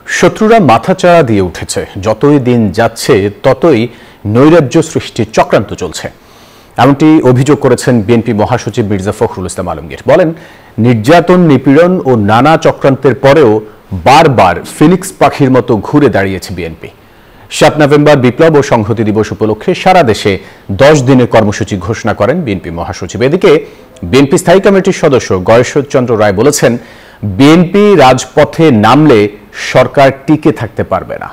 শত্রুরা মাথাচাড়া দিয়ে উঠেছে। যতই দিন যাচ্ছে ততই নৈরাজ্য সৃষ্টির চক্রান্ত চলছে, এমনটি অভিযোগ করেছেন বিএনপি মহাসচিব মির্জা ফখরুল ইসলাম আলমগীর। বলেন, নির্যাতন, নিপীড়ন ও নানা চক্রান্তের পরেও বারবার ফিনিক্স পাখির মতো ঘুরে দাঁড়িয়েছে বিএনপি। ৭ নভেম্বর বিপ্লব ও সংহতি দিবস উপলক্ষে সারা দেশে ১০ দিনের কর্মসূচি ঘোষণা করেন বিএনপি মহাসচিব। এদিকে বিএনপি স্থায়ী কমিটির সদস্য গয়েশ্বর চন্দ্র রায় বলেছেন, বিএনপি রাজপথে নামলে সরকার টিকে থাকতে পারবে না।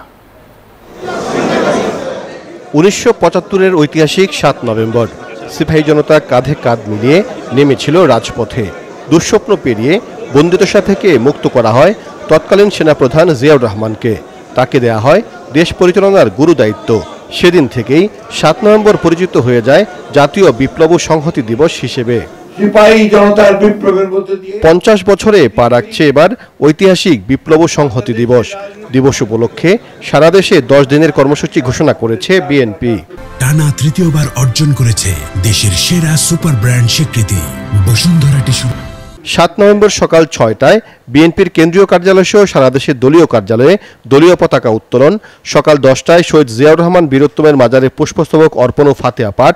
১৯৭৫-এর ঐতিহাসিক ৭ নভেম্বর সিপাহী জনতা কাঁধে কাঁধ মিলিয়ে নেমেছিল রাজপথে। দুঃস্বপ্ন পেরিয়ে বন্দিদশা থেকে মুক্ত করা হয় তৎকালীন সেনাপ্রধান জিয়াউর রহমানকে। তাকে দেয়া হয় দেশ পরিচালনার গুরু দায়িত্ব। সেদিন থেকেই ৭ নভেম্বর পরিচিত হয়ে যায় জাতীয় বিপ্লব ও সংহতি দিবস হিসেবে। ৫০ বছরে পা রাখছে এবার ঐতিহাসিক বিপ্লব ও সংহতি দিবস। দিবস উপলক্ষে সারা দেশে ১০ দিনের কর্মসূচি ঘোষণা করেছে বিএনপি। টানা তৃতীয়বার অর্জন করেছে দেশের সেরা সুপার ব্র্যান্ড স্বীকৃতি বসুন্ধরা টিস্যু। ৭ নভেম্বর সকাল ৬টায় বিএনপির কেন্দ্রীয় কার্যালয় সহ সারা দেশের দলীয় কার্যালয়ে দলীয় পতাকা উত্তোলন। সকাল ১০টায় শহীদ জিয়াউর রহমান বীরোত্তমের মাজারে পুষ্পস্তবক অর্পণ ও ফাতিহা পাঠ।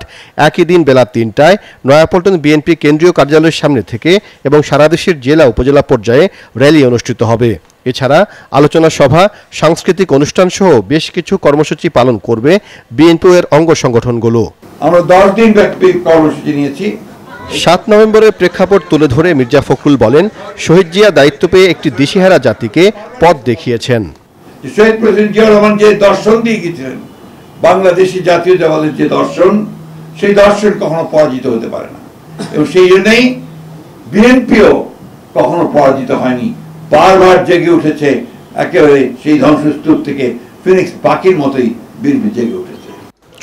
একই দিন বেলা ৩টায় নয়াপল্টন বিএনপি কেন্দ্রীয় কার্যালয়ের সামনে থেকে এবং সারা দেশের জেলা উপজেলা পর্যায়ে র্যালি অনুষ্ঠিত হবে। এছাড়া আলোচনা সভা, সাংস্কৃতিক অনুষ্ঠান সহ বেশ কিছু কর্মসূচি পালন করবে বিএনপি এর অঙ্গ সংগঠনগুলো। আমরা ১০ দিন ব্যাপী কর্মসূচি নিয়েছি। ৭ নভেম্বরের প্রেক্ষাপট তুলে ধরে মির্জা ফখরুল বলেন, শহীদ জিয়া দায়িত্ব পেয়ে একটি দিশেহারা জাতিকে পথ দেখিয়েছেন। শহীদ প্রেসিডেন্ট জিয়াউর রহমান যে দর্শন দিয়ে গেছিলেন, বাংলাদেশি জাতীয়তাবাদের যে দর্শন, সেই দর্শন কখনো পরাজিত হতে পারে না এবং সেই জন্যই বিএনপিও কখনো পরাজিত হয়নি, বারবার জেগে উঠেছে। একেবারে সেই ধ্বংসস্তূপ থেকে ফিনিক্স পাখির মতোই বিএনপি জেগে উঠেছে।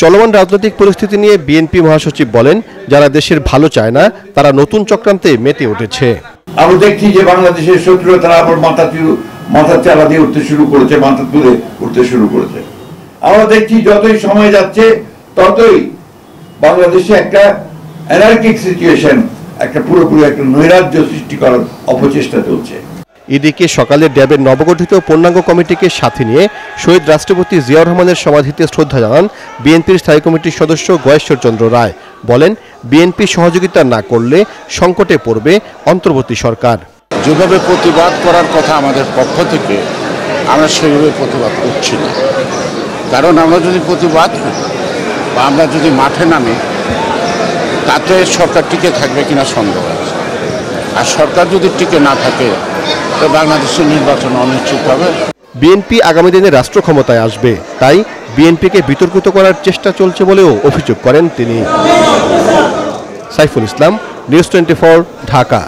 চলমান রাজনৈতিক পরিস্থিতি নিয়ে বিএনপি মহাসচিব বলেন, যারা দেশের ভালো চায় না তারা নতুন চক্রান্তে মেতে উঠেছে। আমরা দেখছি যে বাংলাদেশের শত্রুরা তারা আবার মাথা চালা দিয়ে উঠতে শুরু করেছে, মাথা তুলে উঠতে শুরু করেছে। আমরা দেখছি যতই সময় যাচ্ছে ততই বাংলাদেশে একটা অ্যানার্কিক সিচুয়েশন, একটা পুরোপুরি একটা নৈরাজ্য সৃষ্টি করার অপচেষ্টা চলছে। এদিকে সকালে ড্যাবের নবগঠিত পূর্ণাঙ্গ কমিটিকে সাথে নিয়ে শহীদ রাষ্ট্রপতি জিয়াউর রহমানের সমাধিতে শ্রদ্ধা জানান বিএনপির স্থায়ী কমিটির সদস্য গয়েশ্বর চন্দ্র রায়। বলেন, বিএনপি সহযোগিতা না করলে সংকটে পড়বে অন্তর্বর্তী সরকার। যেভাবে প্রতিবাদ করার কথা আমাদের পক্ষ থেকে, আমরা সেইভাবে প্রতিবাদ করছি না। কারণ আমরা যদি প্রতিবাদ করি বা আমরা যদি মাঠে নামি, তাতে সরকার টিকে থাকবে কিনা সন্দেহ আছে। আর সরকার যদি টিকে না থাকে তো বাংলাদেশের নির্বাচন অনিশ্চিত হবে। বিএনপি আগামী দিনে রাষ্ট্র ক্ষমতায় আসবে, তাই বিএনপিকে বিতর্কিত করার চেষ্টা চলছে বলেও অভিযোগ করেন তিনি। সাইফুল ইসলাম, নিউজ 24, ঢাকা।